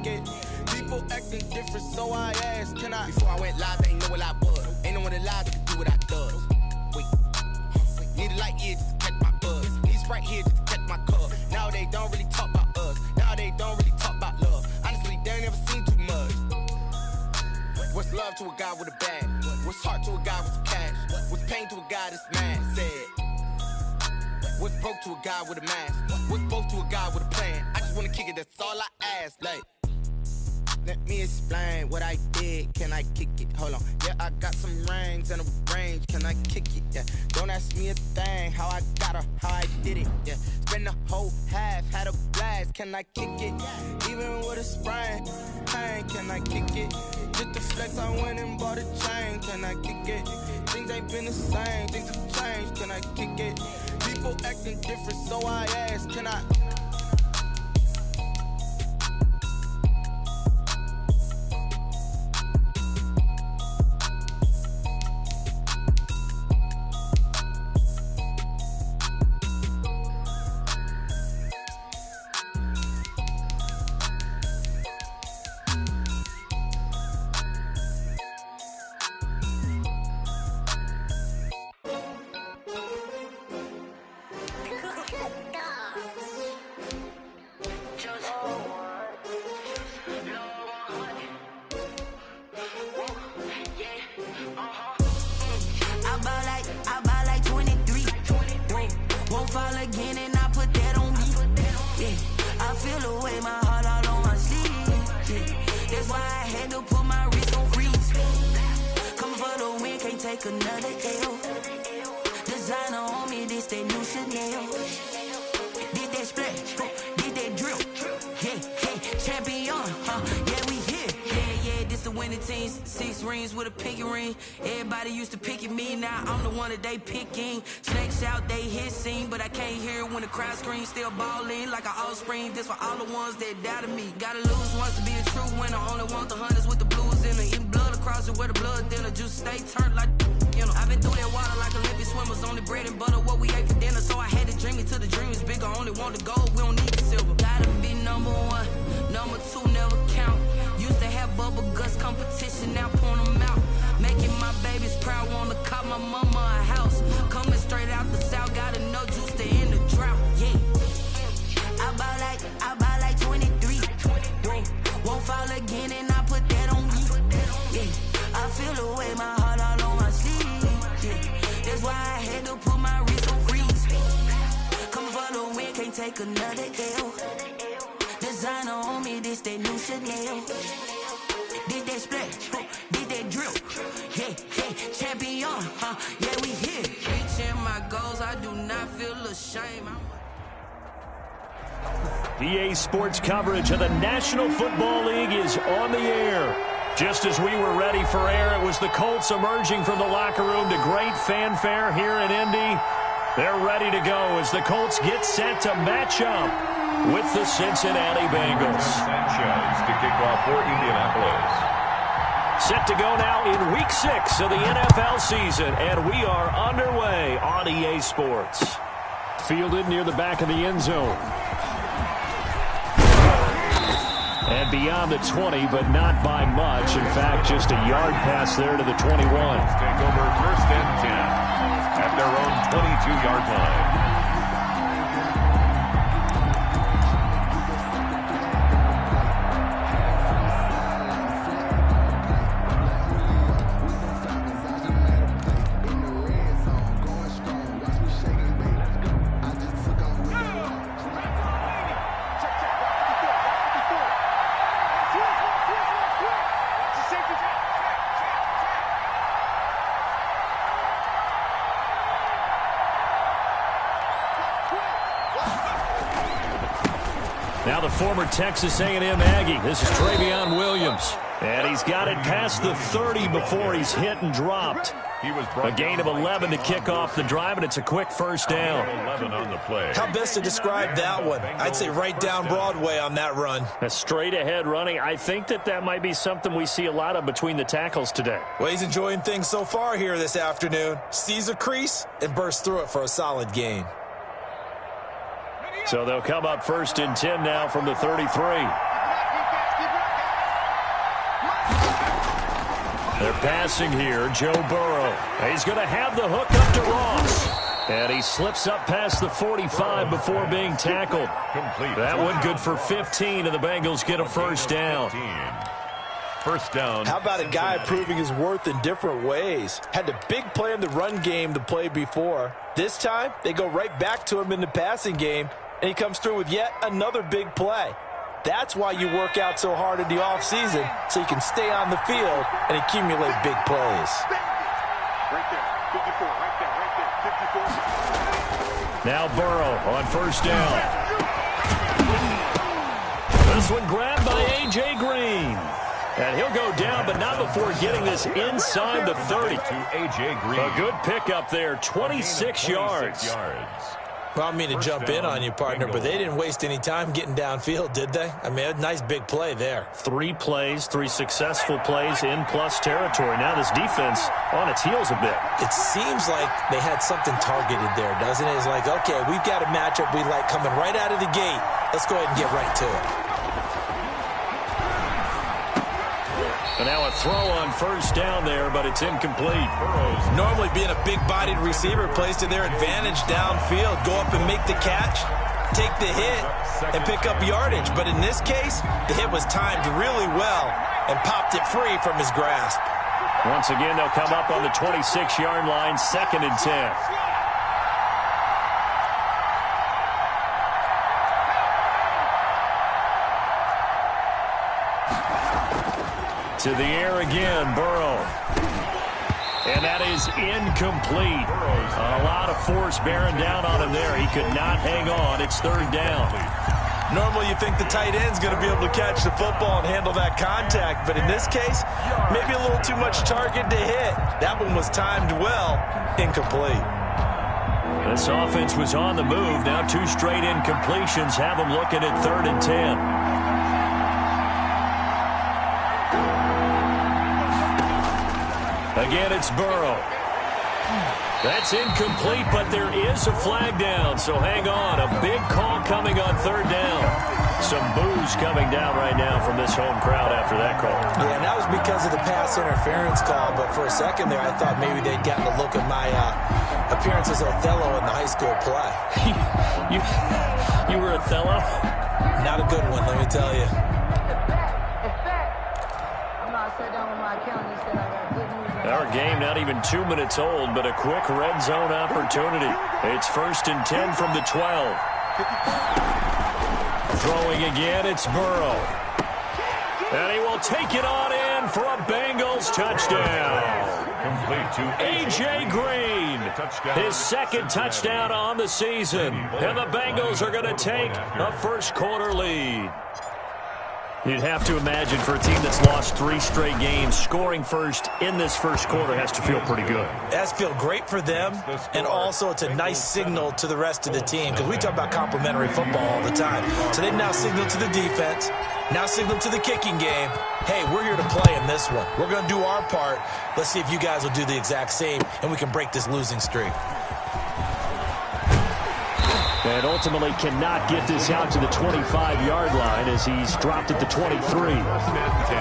kick it? People acting different, so I asked, can I? Before I went live, they ain't know what I was. Ain't no one alive that can do what I does. Wait, need a light here just to catch my buzz. Need Sprite here just to catch my cup. Now they don't really talk about us. Now they don't really talk about love. Honestly, they ain't never seen too much. What's love to a guy with a bag? What's heart to a guy with some cash? What's pain to a guy that's mad? Said. What's broke to a guy with a mask? What's both to a guy with a plan? I just wanna kick it, that's all I ask. Like, let me explain what I did. Can I kick it? Hold on. Yeah, I got some rings and a range. Can I kick it? Yeah. Don't ask me a thing. How I got her, how I did it. Yeah. Spend the whole half, had a blast. Can I kick it? Even with a sprain, pain. Can I kick it? Just the flex, I went and bought a chain. Can I kick it? Things ain't been the same. Things have changed. Can I kick it? People acting different, so I asked, can I? They picking snakes out, they hissing, but I can't hear when the crowd screams. Still balling like an offspring. This for all the ones that doubted me. Gotta lose once to be a true winner. Only want the hunters with the blues in it. Eating blood across it where the blood dinner. Just stay turned like you know. I've been through that water like Olympic swimmers. Only bread and butter what we ate for dinner. So I had to dream it till the dream is bigger. Only want the gold, we don't need the silver. Gotta be number one, number two never count. Used to have bubble guts competition, now point them out. Making my babies proud, wanna cop my mama a house. Coming straight out the south, got enough juice to end the drought. Yeah, I buy like 23. Won't fall again, and I put that on me. Yeah, I feel the way, my heart all on my sleeve. Yeah, that's why I had to put my wrist on freeze. Coming for the win, can't take another L. Designer on me, this that new Chanel. Did that splash, did that drill. Yeah, champion, yeah, we here. Reaching my goals, I do not feel ashamed. EA Sports coverage of the National Football League is on the air. Just as we were ready for air, it was the Colts emerging from the locker room to great fanfare here in Indy. They're ready to go as the Colts get set to match up with the Cincinnati Bengals. Sanchez to kick off for Indianapolis. Set to go now in Week 6 of the NFL season, and we are underway on EA Sports. Fielded near the back of the end zone. And beyond the 20, but not by much. In fact, just a yard pass there to the 21. Take over 1st and 10 at their own 22-yard line. Now the former Texas A&M Aggie. This is Travion Williams. And he's got it past the 30 before he's hit and dropped. A gain of 11 to kick off the drive, and it's a quick first down. 11 on the play. How best to describe that one? I'd say right down Broadway on that run. A straight-ahead running. I think that might be something we see a lot of between the tackles today. Well, he's enjoying things so far here this afternoon. Sees a crease and bursts through it for a solid gain. So they'll come up 1st and 10 now from the 33. They're passing here. Joe Burrow. He's going to have the hook up to Ross. And he slips up past the 45 before being tackled. That one good for 15, and the Bengals get a first down. First down. How about a guy proving his worth in different ways? Had a big play in the run game to play before. This time, they go right back to him in the passing game, and he comes through with yet another big play. That's why you work out so hard in the offseason, so you can stay on the field and accumulate big plays. Right there, 54, right there, 54. Now Burrow on first down. This one grabbed by A.J. Green. And he'll go down, but not before getting this inside the 30. To A.J. Green. A good pickup there, 26 yards. Well, I mean to jump in on you, partner, but they didn't waste any time getting downfield, did they? I mean, a nice big play there. 3 plays, 3 successful plays in plus territory. Now this defense on its heels a bit. It seems like they had something targeted there, doesn't it? It's like, okay, we've got a matchup we like coming right out of the gate. Let's go ahead and get right to it. And now a throw on first down there, but it's incomplete. Normally being a big-bodied receiver plays to their advantage downfield. Go up and make the catch, take the hit, and pick up yardage. But in this case, the hit was timed really well and popped it free from his grasp. Once again, they'll come up on the 26-yard line, 2nd and 10. To the air again, Burrow. And that is incomplete. A lot of force bearing down on him there. He could not hang on. It's 3rd down. Normally you think the tight end's going to be able to catch the football and handle that contact, but in this case, maybe a little too much target to hit. That one was timed well, incomplete. This offense was on the move. Now 2 straight incompletions have them looking at 3rd and 10. Again, it's Burrow. That's incomplete, but there is a flag down, so hang on. A big call coming on 3rd down. Some boos coming down right now from this home crowd after that call. Yeah, and that was because of the pass interference call, but for a second there, I thought maybe they'd gotten a look at my appearance as Othello in the high school play. You were Othello? Not a good one, let me tell you. Our game not even 2 minutes old, but a quick red zone opportunity. It's 1st and 10 from the 12. Throwing again, it's Burrow. And he will take it on in for a Bengals touchdown. Complete to A.J. Green, his 2nd touchdown on the season. And the Bengals are going to take a first-quarter lead. You'd have to imagine for a team that's lost 3 straight games, scoring first in this first quarter has to feel pretty good. That's feel great for them, and also it's a nice signal to the rest of the team, because we talk about complimentary football all the time. So they've now signaled to the defense, now signaled to the kicking game, hey, we're here to play in this one. We're going to do our part. Let's see if you guys will do the exact same, and we can break this losing streak. And ultimately cannot get this out to the 25-yard line as he's dropped at the 23. 1st and 10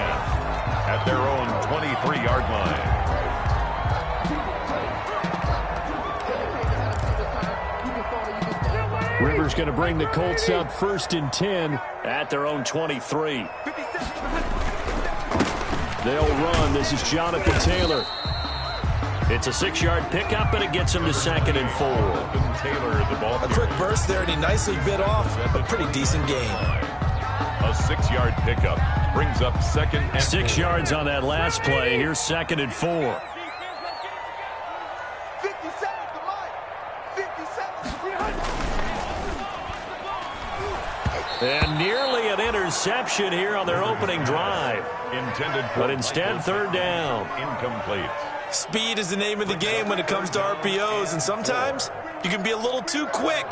at their own 23-yard line. Rivers going to bring the Colts up 1st and 10 at their own 23. They'll run. This is Jonathan Taylor. It's a 6-yard pickup, and it gets him to 2nd and 4. Taylor, the ball. A quick burst there, and he nicely bit off a pretty decent gain. A 6-yard pickup brings up 2nd and 6 4. yards on that last play. Here's 2nd and 4. 57 to Mike. 57. And nearly an interception here on their opening drive. Intended for, but instead, 3rd down. Incomplete. Speed is the name of the game when it comes to RPOs, and sometimes you can be a little too quick,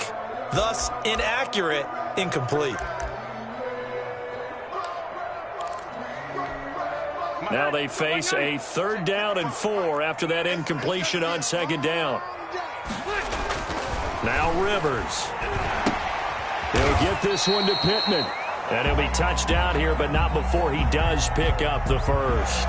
thus inaccurate, incomplete. Now they face a 3rd down and 4 after that incompletion on 2nd down. Now Rivers. He'll get this one to Pittman. And he'll be touched down here, but not before he does pick up the first.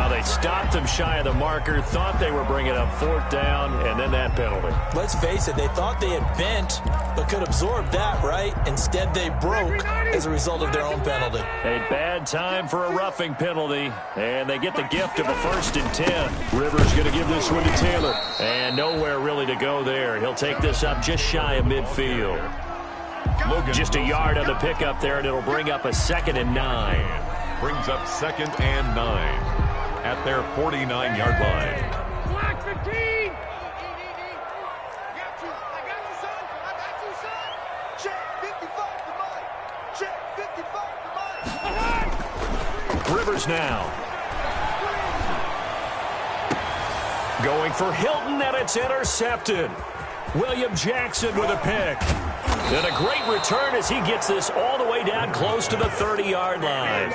They stopped him shy of the marker, thought they were bringing up 4th down, and then that penalty. Let's face it, they thought they had bent, but could absorb that, right? Instead, they broke as a result of their own penalty. A bad time for a roughing penalty, and they get the gift of a 1st and 10. Rivers going to give this one to Taylor, and nowhere really to go there. He'll take this up just shy of midfield. Just a yard on the pickup there, and it'll bring up a 2nd and 9. Brings up 2nd and 9 at their 49-yard line. Black 15. I got you, son. I got you, son. Check 55 to mine. Check 55 to mine. Rivers now. Going for Hilton, and it's intercepted. William Jackson with a pick. And a great return as he gets this all the way down close to the 30-yard line.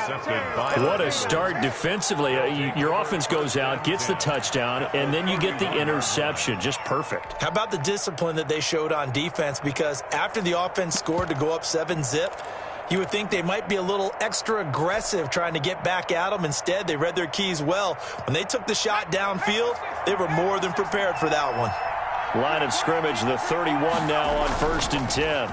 What a start defensively. Your offense goes out, gets the touchdown, and then you get the interception. Just perfect. How about the discipline that they showed on defense? Because after the offense scored to go up 7-zip, you would think they might be a little extra aggressive trying to get back at them. Instead, they read their keys well. When they took the shot downfield, they were more than prepared for that one. Line of scrimmage, the 31 now on 1st and 10.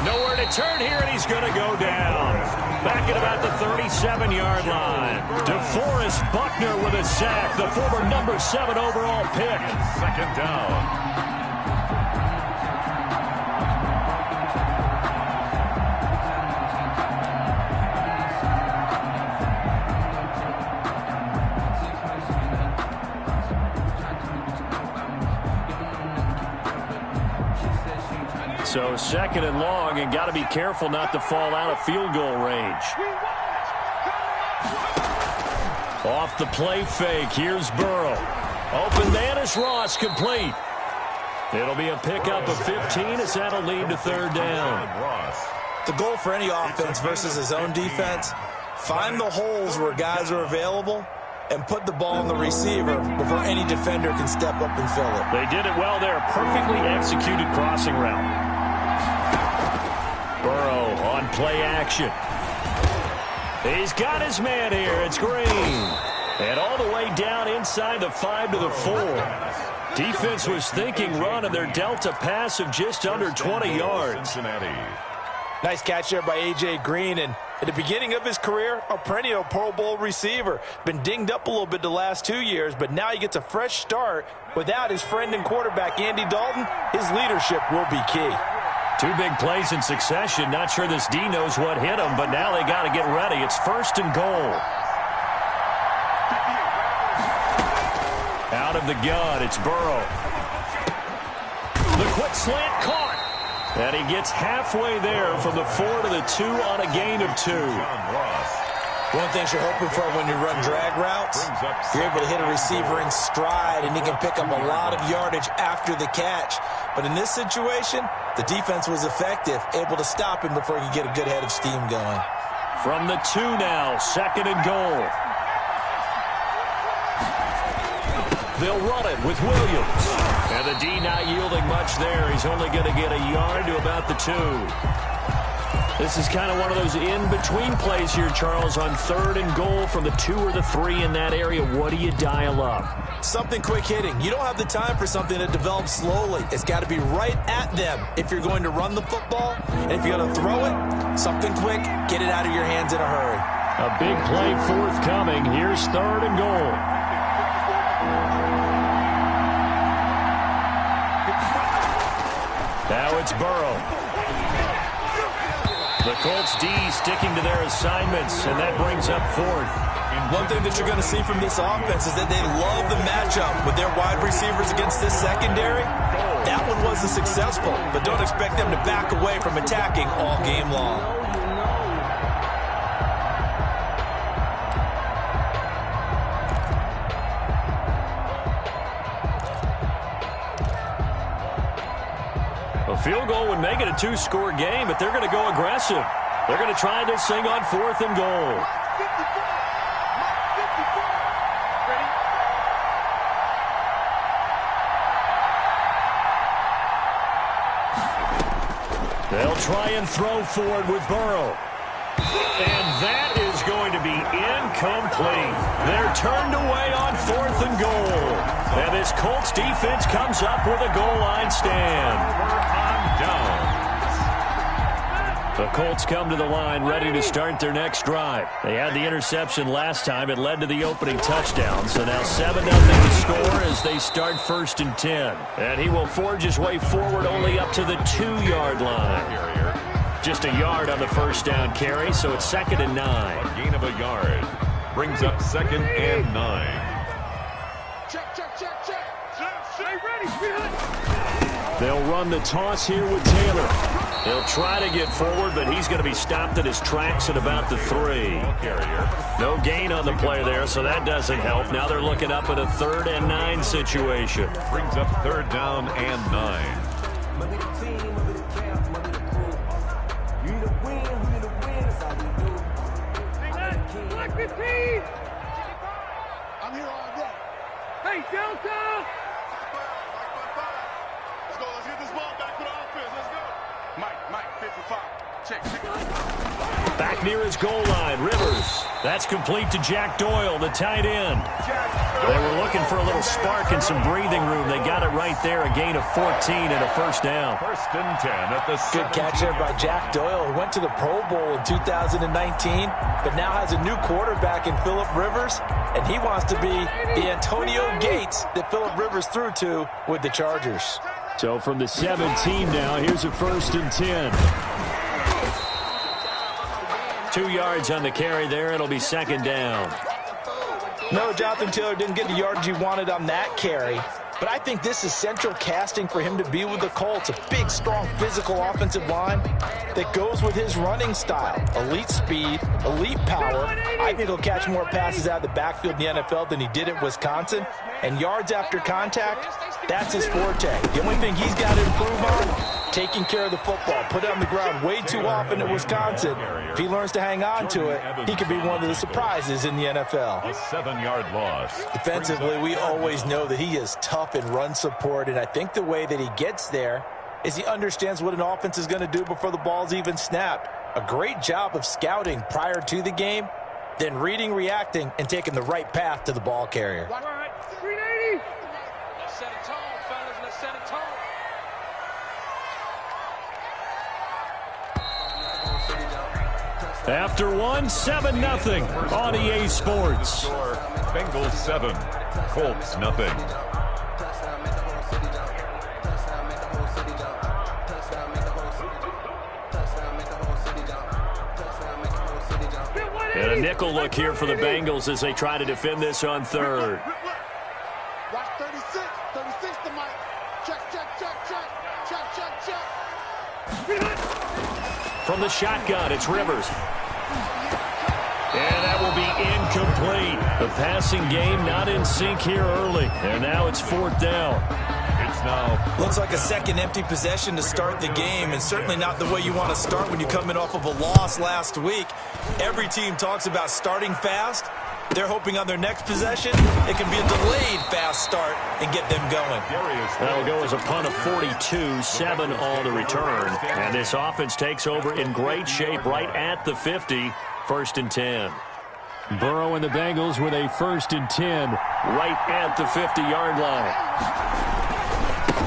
Nowhere to turn here, and he's going to go down. Back at about the 37-yard line. DeForest Buckner with a sack, the former number 7 overall pick. 2nd down. So 2nd and long, and got to be careful not to fall out of field goal range. Off the play fake, here's Burrow. Open man is Ross, complete. It'll be a pickup of 15 as that'll lead to 3rd down. The goal for any offense versus his own defense, find the holes where guys are available and put the ball on the receiver before any defender can step up and fill it. They did it well there. Perfectly executed crossing route. Burrow on play action. He's got his man here. It's Green. And all the way down inside the 5 to the 4. Defense was thinking run, and they're dealt a pass of just under 20 yards. Cincinnati. Nice catch there by A.J. Green, and at the beginning of his career, a perennial Pro Bowl receiver. Been dinged up a little bit the last 2 years, but now he gets a fresh start without his friend and quarterback, Andy Dalton. His leadership will be key. 2 big plays in succession. Not sure this D knows what hit him, but now they got to get ready. It's 1st and goal. Out of the gun, it's Burrow. The quick slant caught. And he gets halfway there from the 4 to the 2 on a gain of 2. One of the things you're hoping for when you run drag routes, you're able to hit a receiver in stride, and he can pick up a lot of yardage after the catch. But in this situation, the defense was effective, able to stop him before he could get a good head of steam going. From the 2 now, 2nd and goal. They'll run it with Williams. And the D not yielding much there. He's only going to get a yard to about the 2. This is kind of one of those in-between plays here, Charles, on 3rd and goal from the 2 or the 3 in that area. What do you dial up? Something quick hitting. You don't have the time for something that develops slowly. It's got to be right at them if you're going to run the football. And if you're going to throw it, something quick, get it out of your hands in a hurry. A big play forthcoming. Here's 3rd and goal. Now it's Burrow. The Colts D sticking to their assignments, and that brings up 4th. One thing that you're going to see from this offense is that they love the matchup with their wide receivers against this secondary. That one wasn't successful, but don't expect them to back away from attacking all game long. A field goal would make it a 2-score game, but they're going to go aggressive. They're going to try this thing on 4th and goal. They'll try and throw forward with Burrow. And that is going to be incomplete. They're turned away on 4th and goal. And this Colts defense comes up with a goal line stand. On down. The Colts come to the line ready to start their next drive. They had the interception last time. It led to the opening touchdown. So now 7-0 to score as they start 1st and 10. And he will forge his way forward only up to the 2-yard line. Just a yard on the first down carry, so it's 2nd and 9. A gain of a yard brings up 2nd and 9. Check. Stay ready. They'll run the toss here with Taylor. He'll try to get forward, but he's going to be stopped in his tracks at about the 3. No gain on the play there, so that doesn't help. Now they're looking up at a 3rd and 9 situation. Brings up 3rd down and 9. I'm here all day. Hey, Delta! Let's go. Let's get this ball back for the offense. Let's go. Mike, 55. Check. Back near his goal line, Rivers. That's complete to Jack Doyle, the tight end. They were looking for a little spark and some breathing room. They got it right there, a gain of 14 and a first down. 1st and 10 at the Good catch there by Jack Doyle, who went to the Pro Bowl in 2019, but now has a new quarterback in Phillip Rivers, and he wants to be the Antonio Gates that Phillip Rivers threw to with the Chargers. So from the 17 now, here's a 1st and 10. 2 yards on the carry there. It'll be 2nd down. No, Jonathan Taylor didn't get the yardage he wanted on that carry, but I think this is central casting for him to be with the Colts. A big, strong, physical offensive line that goes with his running style. Elite speed, elite power. I think he'll catch more passes out of the backfield in the NFL than he did at Wisconsin. And yards after contact, that's his forte. The only thing he's got to improve on, taking care of the football. Put it on the ground way too often at Wisconsin. If he learns to hang on to it, he could be one of the surprises in the NFL. A 7-yard loss. Defensively, we always know that he is tough in run support, and I think the way that he gets there is he understands what an offense is going to do before the ball's even snapped. A great job of scouting prior to the game, then reading, reacting, and taking the right path to the ball carrier. 380. Let's set a tone, fellas. Let's set a tone. After 7-0 on EA Sports. Bengals 7, Colts nothing. And a nickel look here for the Bengals as they try to defend this on 3rd. Watch 36. 36 to Mike. Check. From the shotgun, it's Rivers. And that will be incomplete. The passing game not in sync here early. And now it's 4th down. It's now. Looks like a second empty possession to start the game, and certainly not the way you want to start when you're coming off of a loss last week. Every team talks about starting fast. They're hoping on their next possession, it can be a delayed fast start and get them going. That'll go as a punt of 42, 7 all to return. And this offense takes over in great shape right at the 50, 1st and 10. Burrow and the Bengals with a 1st and 10 right at the 50-yard line.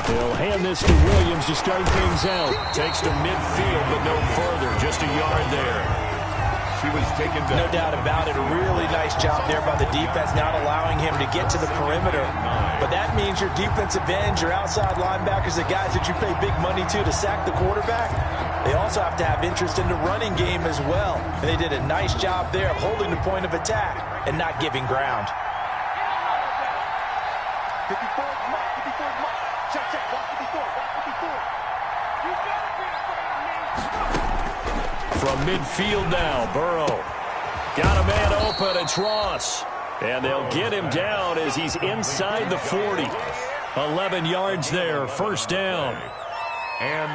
They'll hand this to Williams to start things out. Takes to midfield, but no further. Just a yard there. She was taken down. No doubt about it. A really nice job there by the defense, not allowing him to get to the perimeter. But that means your defensive ends, your outside linebackers, the guys that you pay big money to sack the quarterback, they also have to have interest in the running game as well. And they did a nice job there of holding the point of attack and not giving ground. 54 Mike. Check. Watch 54. You got it, From midfield now, Burrow. Got a man open, it's Ross. And they'll get him down as he's inside the 40. 11 yards there, 1st down.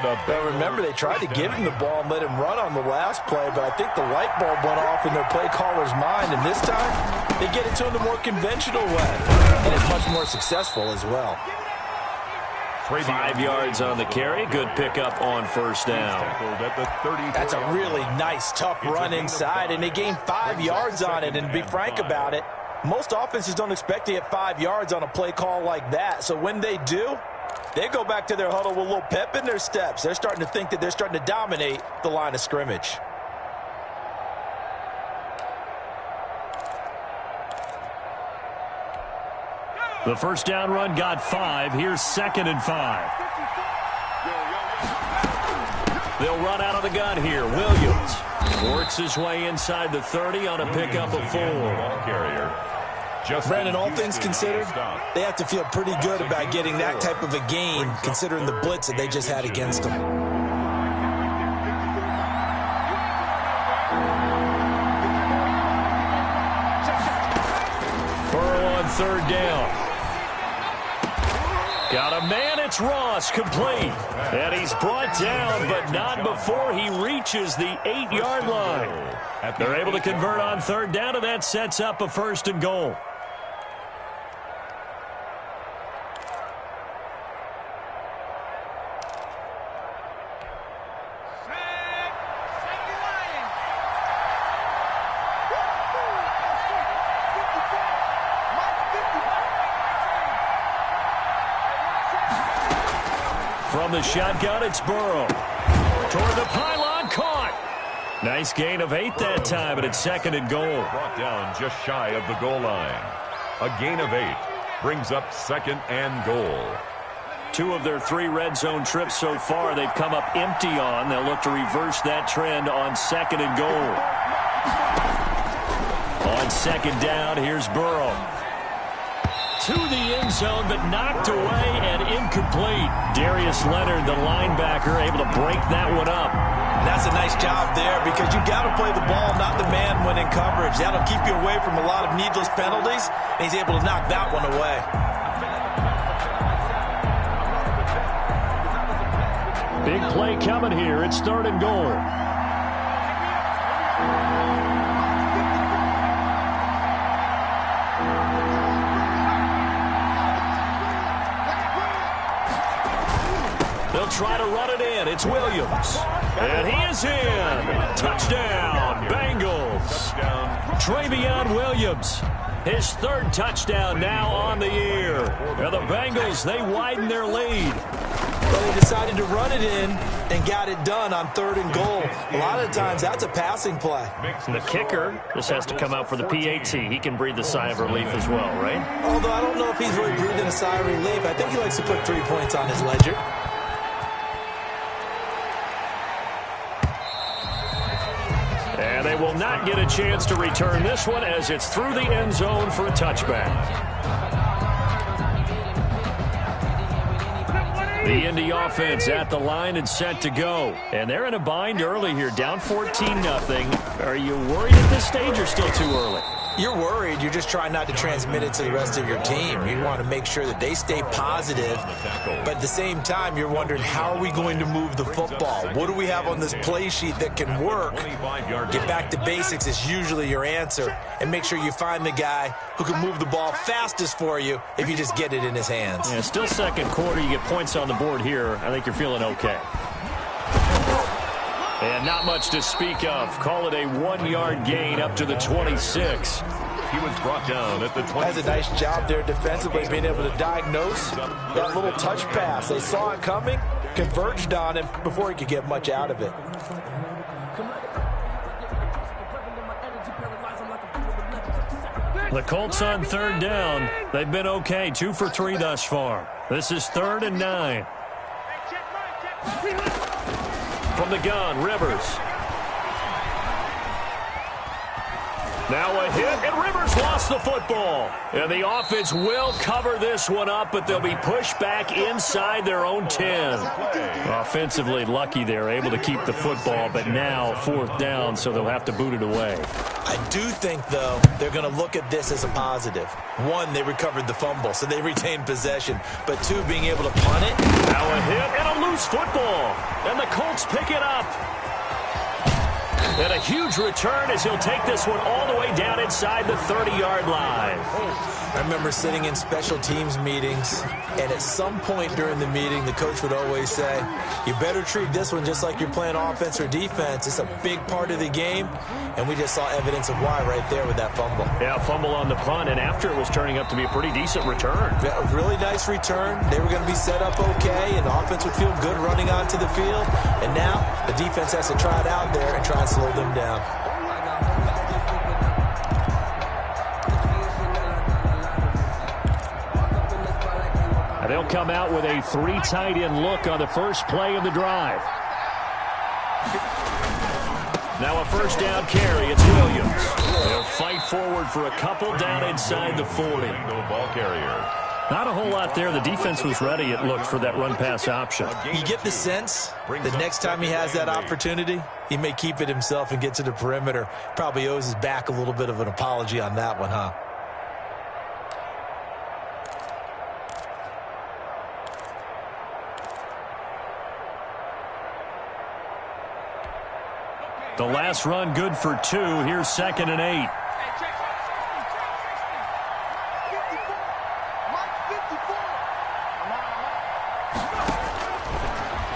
But remember, they tried to give him the ball and let him run on the last play, but I think the light bulb went off in their play caller's mind, and this time they get it to him the more conventional way, and it's much more successful as well. 5 yards on the carry. Good pickup on first down. That's a really nice, tough run inside, and they gained 5 yards on it. And to be frank about it, most offenses don't expect to get 5 yards on a play call like that. So when they do, they go back to their huddle with a little pep in their steps. They're starting to think that they're starting to dominate the line of scrimmage. The first down run got 5. Here's 2nd and 5. They'll run out of the gun here. Williams works his way inside the 30 on a pickup of 4. Brandon, all things considered, they have to feel pretty good about getting that type of a gain, considering the blitz that they just had against them. Burrow on 3rd down. Got a man, it's Ross, complete. And he's brought down, but not before he reaches the 8-yard line. They're able to convert on 3rd down, and that sets up a 1st and goal. From the shotgun, it's Burrow. Toward the pylon, caught. Nice gain of 8 that time, but it's 2nd and goal. Brought down just shy of the goal line. A gain of 8 brings up 2nd and goal. 2 of their 3 red zone trips so far, they've come up empty on. They'll look to reverse that trend on 2nd and goal. On 2nd down, here's Burrow. To the end zone, but knocked away and incomplete. Darius Leonard, the linebacker, able to break that one up. And that's a nice job there because you got to play the ball, not the man when in coverage. That'll keep you away from a lot of needless penalties, and he's able to knock that one away. Big play coming here. It's 3rd and goal. They'll try to run it in. It's Williams. And he is in. Touchdown, Bengals. Travion Williams. His 3rd touchdown now on the year. And the Bengals, they widen their lead. Well, they decided to run it in and got it done on 3rd and goal. A lot of times, that's a passing play. The kicker just has to come out for the PAT. He can breathe a sigh of relief as well, right? Although I don't know if he's really breathing a sigh of relief. I think he likes to put 3 points on his ledger. And they will not get a chance to return this one as it's through the end zone for a touchback. The Indy offense at the line and set to go. And they're in a bind early here, down 14-0. Are you worried at this stage or still too early? You're worried. You're just trying not to transmit it to the rest of your team. You want to make sure that they stay positive. But at the same time, you're wondering, how are we going to move the football? What do we have on this play sheet that can work? Get back to basics is usually your answer. And make sure you find the guy who can move the ball fastest for you if you just get it in his hands. Yeah, still 2nd quarter. You get points on the board here. I think you're feeling okay. And not much to speak of. Call it a 1-yard gain up to the 26. He was brought down at the 20. Has a nice job there defensively, being able to diagnose that little touch pass. They saw it coming, converged on him before he could get much out of it. The Colts on 3rd down. They've been okay, 2 for 3 thus far. This is 3rd and 9. From the gun, Rivers. Now a hit, and Rivers lost the football. And the offense will cover this one up, but they'll be pushed back inside their own 10. Offensively lucky they're able to keep the football, but now 4th down, so they'll have to boot it away. I do think, though, they're going to look at this as a positive. 1, they recovered the fumble, so they retained possession. But 2, being able to punt it. Now a hit and a loose football. And the Colts pick it up. And a huge return as he'll take this one all the way down inside the 30-yard line. I remember sitting in special teams meetings, and at some point during the meeting, the coach would always say, you better treat this one just like you're playing offense or defense. It's a big part of the game, and we just saw evidence of why right there with that fumble. Yeah, fumble on the punt, and after it was turning up to be a pretty decent return. A really nice return. They were going to be set up okay, and the offense would feel good running onto the field. And now the defense has to try it out there and try and slow them down. And they'll come out with a 3 tight end look on the first play of the drive. Now a first down carry. It's Williams. They'll fight forward for a couple down inside the 40. Ball carrier. Not a whole lot there. The defense was ready, it looked, for that run-pass option. You get the sense that next time he has that opportunity, he may keep it himself and get to the perimeter. Probably owes his back a little bit of an apology on that one, huh? The last run good for 2. Here's 2nd and 8.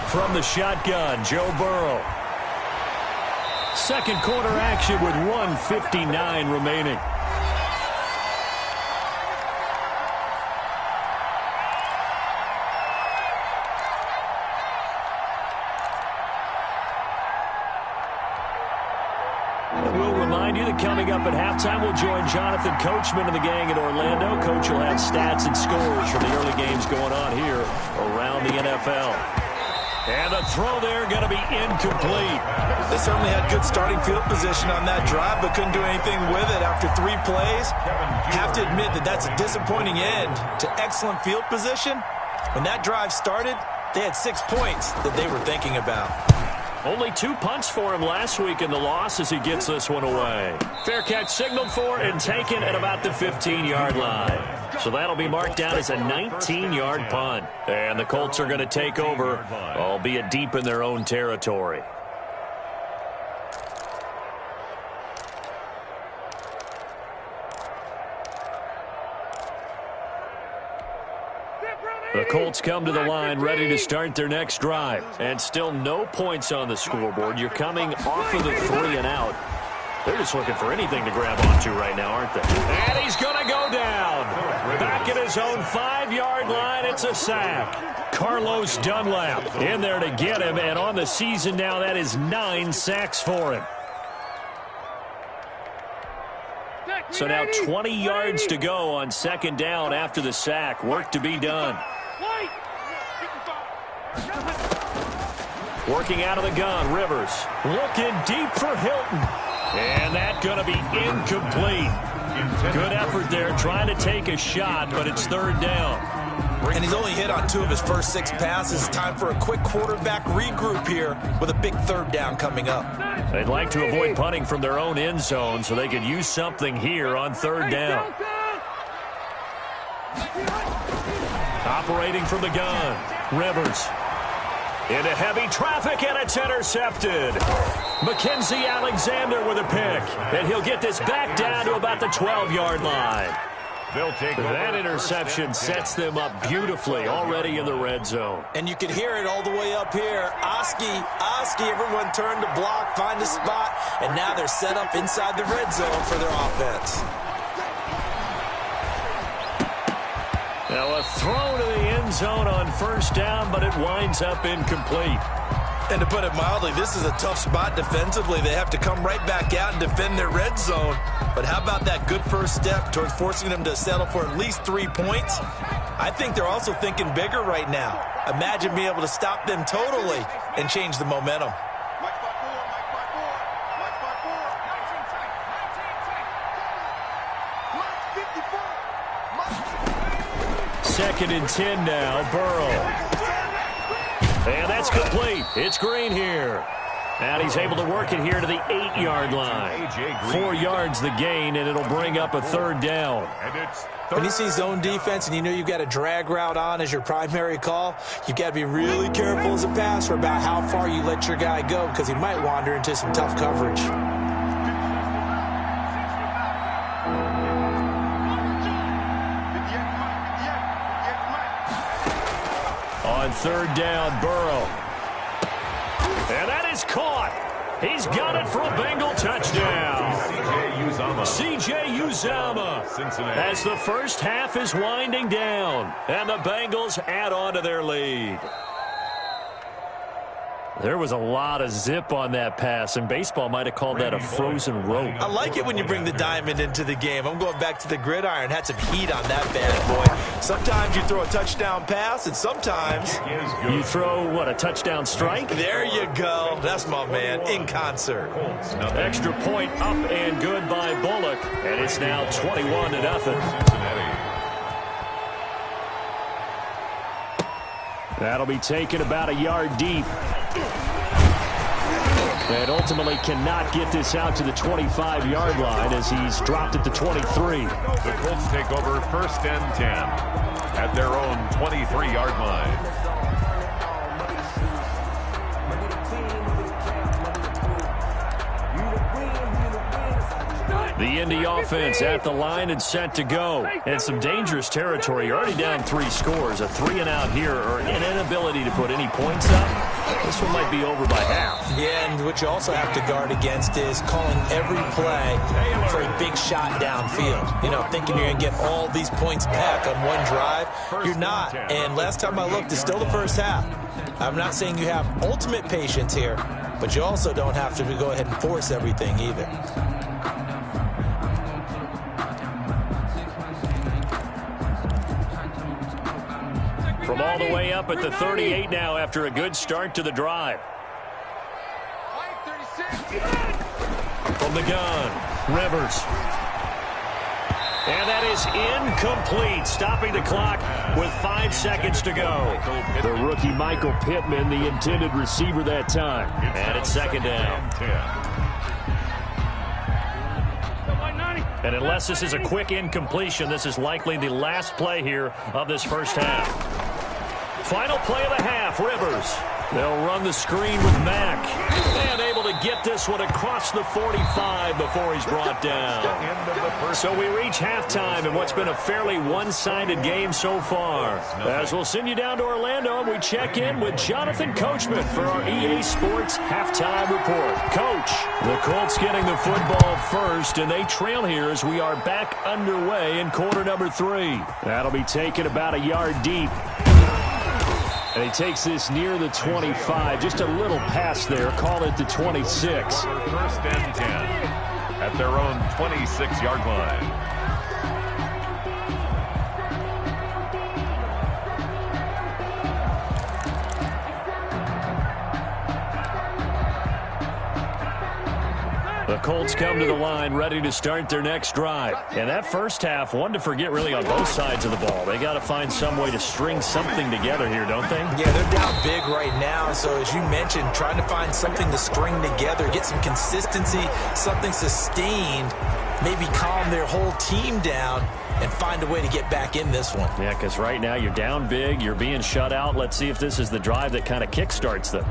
From the shotgun, Joe Burrow. Second quarter action with 1:59 remaining. We'll remind you that coming up at halftime, we'll join Jonathan Coachman and the gang in Orlando. Coach will have stats and scores from the early games going on here around the NFL. And the throw there going to be incomplete. They certainly had good starting field position on that drive, but couldn't do anything with it after 3 plays. Have to admit that that's a disappointing end to excellent field position. When that drive started, they had 6 points that they were thinking about. Only 2 punts for him last week in the loss as he gets this one away. Fair catch signaled for and taken at about the 15-yard line. So that'll be marked down as a 19-yard punt. And the Colts are going to take over, albeit deep in their own territory. The Colts come to the line ready to start their next drive. And still no points on the scoreboard. You're coming off of the 3 and out. They're just looking for anything to grab onto right now, aren't they? And he's going to go down. Back at his own 5-yard line, it's a sack. Carlos Dunlap in there to get him. And on the season now, that is 9 sacks for him. So now 20 yards to go on 2nd down after the sack. Work to be done. Working out of the gun, Rivers. Looking deep for Hilton. And that's going to be incomplete. Good effort there, trying to take a shot, but it's 3rd down. And he's only hit on 2 of his first 6 passes. Time for a quick quarterback regroup here with a big 3rd down coming up. They'd like to avoid punting from their own end zone so they could use something here on 3rd down. Operating from the gun, Rivers. Into heavy traffic, and it's intercepted. Mackenzie Alexander with a pick. And he'll get this back down to about the 12-yard line. That interception sets them up beautifully already in the red zone. And you can hear it all the way up here. Oski, everyone turned to block, find a spot, and now they're set up inside the red zone for their offense. Now a throw to the end zone on 1st down, but it winds up incomplete. And to put it mildly, this is a tough spot defensively. They have to come right back out and defend their red zone. But how about that good first step towards forcing them to settle for at least 3 points? I think they're also thinking bigger right now. Imagine being able to stop them totally and change the momentum. Second and 10 now, Burrow. And that's complete. It's Green here. And he's able to work it here to the 8-yard line. 4 yards the gain, and it'll bring up a third down. When you see zone defense and you know you've got a drag route on as your primary call, you've got to be really careful as a passer about how far you let your guy go because he might wander into some tough coverage. On third down, Burrow. And that is caught. He's got it for a Bengal touchdown. C.J. Uzomah as the first half is winding down. And the Bengals add on to their lead. There was a lot of zip on that pass, and baseball might have called that a frozen rope. I like it when you bring the diamond into the game. I'm going back to the gridiron. Had some heat on that bad boy. Sometimes you throw a touchdown pass, and sometimes you throw, what, a touchdown strike? There you go. That's my man, in concert. Extra point up and good by Bullock, and it's now 21-0. That'll be taken about a yard deep. And ultimately cannot get this out to the 25-yard line as he's dropped at the 23. The Colts take over 1st and 10 at their own 23-yard line. The Indy offense at the line and set to go. And some dangerous territory. You're already down 3 scores. A 3-and-out here or an inability to put any points up. This one might be over by half. Yeah, and what you also have to guard against is calling every play for a big shot downfield. You know, thinking you're going to get all these points back on one drive. You're not. And last time I looked, it's still the first half. I'm not saying you have ultimate patience here, but you also don't have to go ahead and force everything either. From all the way up at the 38 now after a good start to the drive. From the gun, Rivers. And that is incomplete, stopping the clock with 5 seconds to go. The rookie Michael Pittman, the intended receiver that time. And it's 2nd down. And unless this is a quick incompletion, this is likely the last play here of this first half. Final play of the half, Rivers. They'll run the screen with Mack. And able to get this one across the 45 before he's brought down. So we reach halftime in what's been a fairly one-sided game so far. As we'll send you down to Orlando, and we check in with Jonathan Coachman for our EA Sports Halftime Report. Coach, the Colts getting the football first, and they trail here as we are back underway in quarter number 3. That'll be taken about a yard deep. And he takes this near the 25. Just a little pass there. Call it the 26. 1st and 10 at their own 26-yard line. The Colts come to the line ready to start their next drive. And that first half, one to forget really on both sides of the ball. They got to find some way to string something together here, don't they? Yeah, they're down big right now. So as you mentioned, trying to find something to string together, get some consistency, something sustained, maybe calm their whole team down and find a way to get back in this one. Yeah, because right now you're down big, you're being shut out. Let's see if this is the drive that kind of kickstarts them.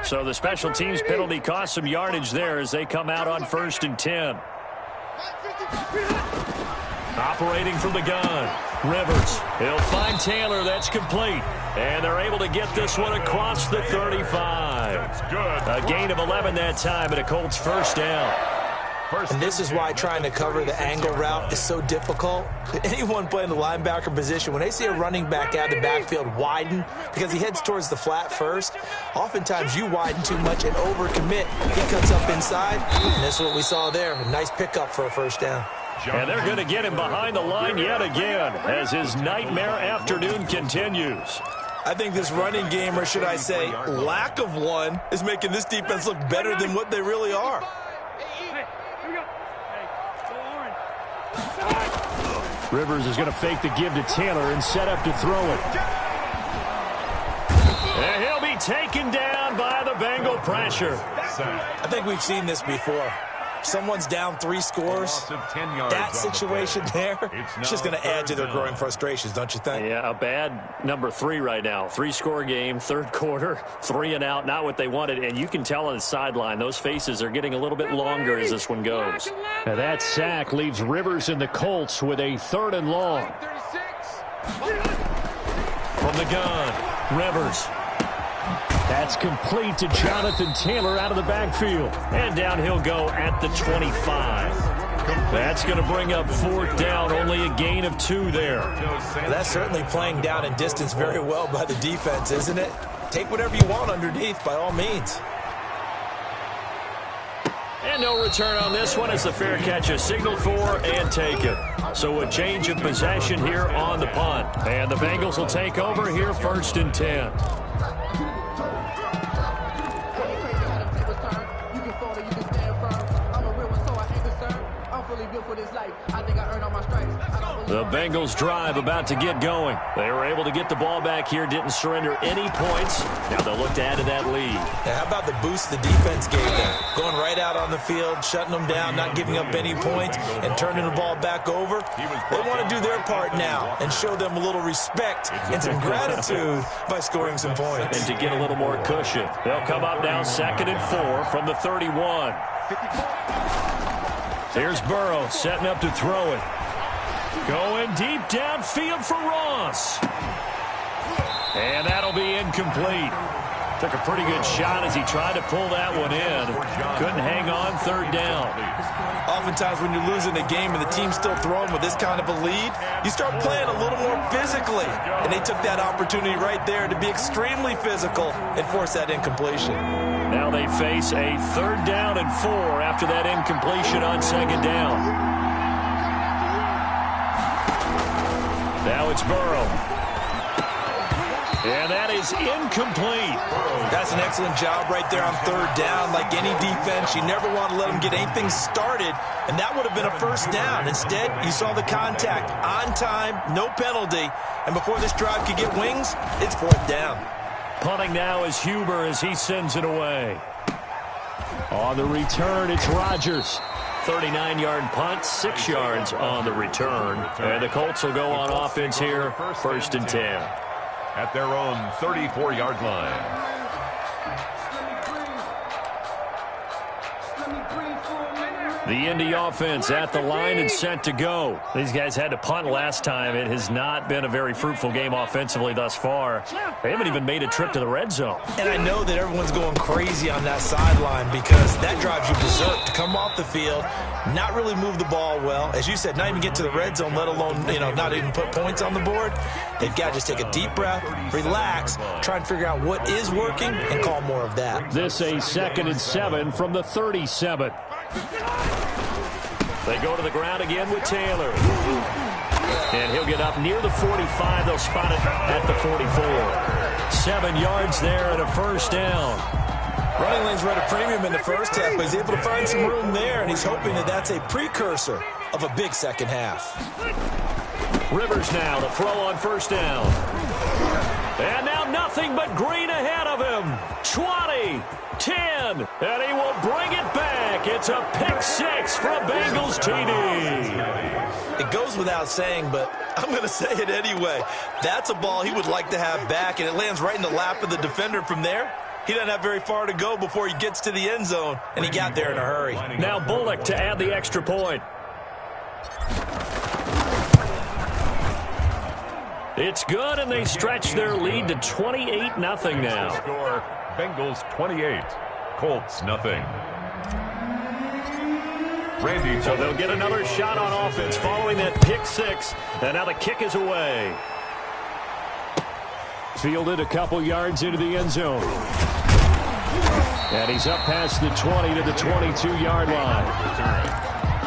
So the special teams penalty cost some yardage there as they come out on 1st and 10. Operating from the gun, Rivers. He'll find Taylor. That's complete. And they're able to get this one across the 35. A gain of 11 that time and a Colts first down. And this is why trying to cover the angle route is so difficult. Anyone playing the linebacker position, when they see a running back out of the backfield widen because he heads towards the flat first, oftentimes you widen too much and overcommit. He cuts up inside, and that's what we saw there. A nice pickup for a first down. And they're going to get him behind the line yet again as his nightmare afternoon continues. I think this running game, or should I say lack of one, is making this defense look better than what they really are. Rivers is going to fake the give to Taylor and set up to throw it. taken down by the Bengal pressure. I think we've seen this before. Someone's down 3 scores. That situation there, it's just going to add to their growing frustrations, don't you think? Yeah, a bad number 3 right now. 3-score game, third quarter, 3 and out, not what they wanted. And you can tell on the sideline, those faces are getting a little bit longer as this one goes. Now that sack leaves Rivers and the Colts with a 3rd and long. From the gun, Rivers. That's complete to Jonathan Taylor out of the backfield. And down he'll go at the 25. That's going to bring up 4th down, only a gain of 2 there. That's certainly playing down in distance very well by the defense, isn't it? Take whatever you want underneath, by all means. And no return on this one as the fair catch is signaled for and taken. So a change of possession here on the punt. And the Bengals will take over here 1st and 10. The Bengals drive about to get going. They were able to get the ball back here, didn't surrender any points. Now they'll look to add to that lead. How about the boost the defense gave them? Going right out on the field, shutting them down, not giving up any points, and turning the ball back over. They want to do their part now and show them a little respect and some gratitude by scoring some points. And to get a little more cushion. They'll come up now 2nd and 4 from the 31. Here's Burrow setting up to throw it. Going deep downfield for Ross. And that'll be incomplete. Took a pretty good shot as he tried to pull that one in. Couldn't hang on 3rd down. Oftentimes when you're losing a game and the team's still throwing with this kind of a lead, you start playing a little more physically. And they took that opportunity right there to be extremely physical and force that incompletion. Now they face a 3rd down and 4 after that incompletion on 2nd down. Now it's Burrow. And that is incomplete. That's an excellent job right there on 3rd down. Like any defense, you never want to let them get anything started, and that would have been a 1st down. Instead, you saw the contact on time, no penalty, and before this drive could get wings, it's 4th down. Punting now is Huber as he sends it away. On the return, it's Rodgers. 39-yard punt, 6 yards on the return. And the Colts will go on offense here, 1st and 10. At their own 34-yard line. The Indy offense at the line and set to go. These guys had to punt last time. It has not been a very fruitful game offensively thus far. They haven't even made a trip to the red zone. And I know that everyone's going crazy on that sideline because that drives you berserk to come off the field, not really move the ball well. As you said, not even get to the red zone, let alone, not even put points on the board. They've got to just take a deep breath, relax, try and figure out what is working, and call more of that. This a 2nd and 7 from the 37. They go to the ground again with Taylor. And he'll get up near the 45. They'll spot it at the 44. 7 yards there and a 1st down. Running lanes were at a premium in the first half, but he's able to find some room there, and he's hoping that that's a precursor of a big second half. Rivers now to throw on 1st down. And now nothing but green ahead of him. 20, 10, and he will bring it back. It's a pick 6 for a Bengals TD. It goes without saying, but I'm going to say it anyway. That's a ball he would like to have back, and it lands right in the lap of the defender from there. He doesn't have very far to go before he gets to the end zone, and he got there in a hurry. Now Bullock to add the extra point. It's good, and they stretch their lead to 28-0 now. Score, Bengals 28, Colts nothing. Randy, so they'll get another shot on offense following that pick 6, and now the kick is away. Fielded a couple yards into the end zone. And he's up past the 20 to the 22-yard line.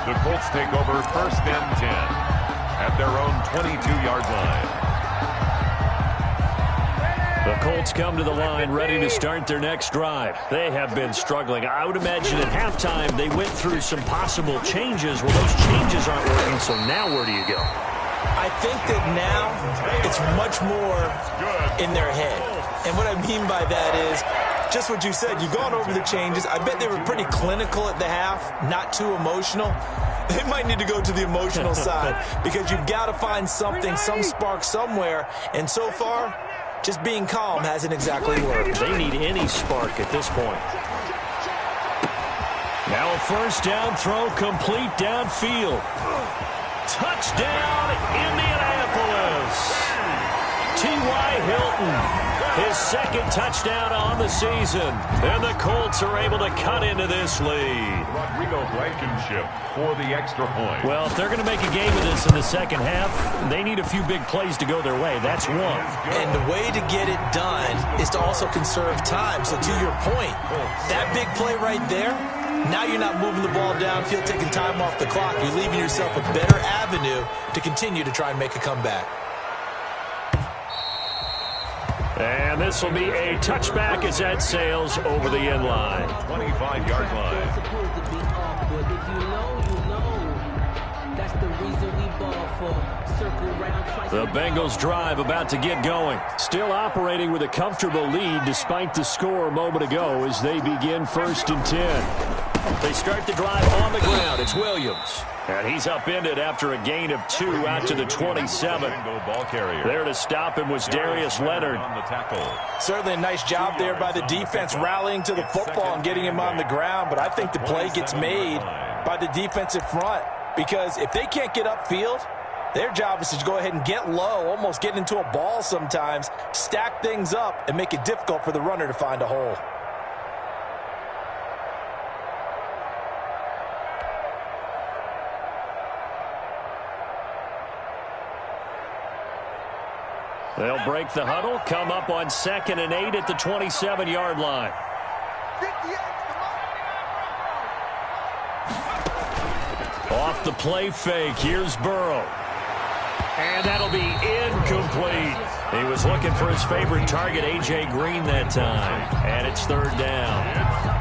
The Colts take over 1st and 10 at their own 22-yard line. The Colts come to the line ready to start their next drive. They have been struggling. I would imagine at halftime they went through some possible changes. Well, those changes aren't working, so now where do you go? I think that now it's much more in their head. And what I mean by that is just what you said. You've gone over the changes. I bet they were pretty clinical at the half, not too emotional. They might need to go to the emotional side because you've got to find something, some spark somewhere. And so far, just being calm hasn't exactly worked. They need any spark at this point. Now a first down throw, complete downfield. Touchdown, Indianapolis. T.Y. Hilton, his second touchdown on the season. And the Colts are able to cut into this lead. Rodrigo Blankenship for the extra point. Well, if they're going to make a game of this in the second half, they need a few big plays to go their way. That's one. And the way to get it done is to also conserve time. So to your point, that big play right there, now you're not moving the ball downfield, taking time off the clock. You're leaving yourself a better avenue to continue to try and make a comeback. And this will be a touchback as that sails over the end line. 25-yard line. The Bengals drive about to get going. Still operating with a comfortable lead despite the score a moment ago as they begin 1st and 10. They start the drive on the ground. It's Williams. And he's upended after a gain of 2 out to the 27. There to stop him was Darius Leonard. Certainly a nice job there by the defense rallying to the football and getting him on the ground. But I think the play gets made by the defensive front because if they can't get upfield, their job is to go ahead and get low, almost get into a ball sometimes, stack things up, and make it difficult for the runner to find a hole. They'll break the huddle, come up on 2nd and 8 at the 27-yard line. Off the play fake, here's Burrow. And that'll be incomplete. He was looking for his favorite target, A.J. Green, that time. And it's 3rd down.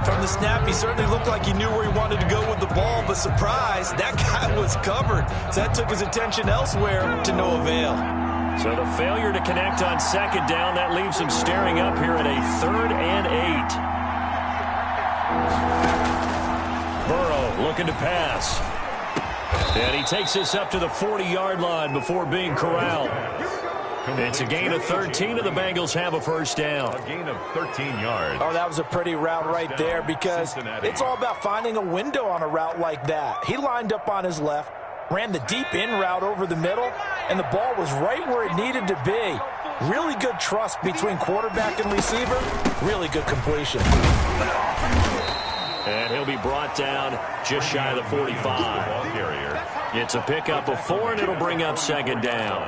From the snap, he certainly looked like he knew where he wanted to go with the ball, but surprise, that guy was covered. So that took his attention elsewhere to no avail. So the failure to connect on 2nd down, that leaves him staring up here at a 3rd and 8. Burrow looking to pass. And he takes this up to the 40-yard line before being corralled. It's a gain of 13, and the Bengals have a first down. A gain of 13 yards. Oh, that was a pretty route right there because it's all about finding a window on a route like that. He lined up on his left, ran the deep in route over the middle, and the ball was right where it needed to be. Really good trust between quarterback and receiver. Really good completion. And he'll be brought down just shy of the 45. It's a pickup of 4, and it'll bring up 2nd down.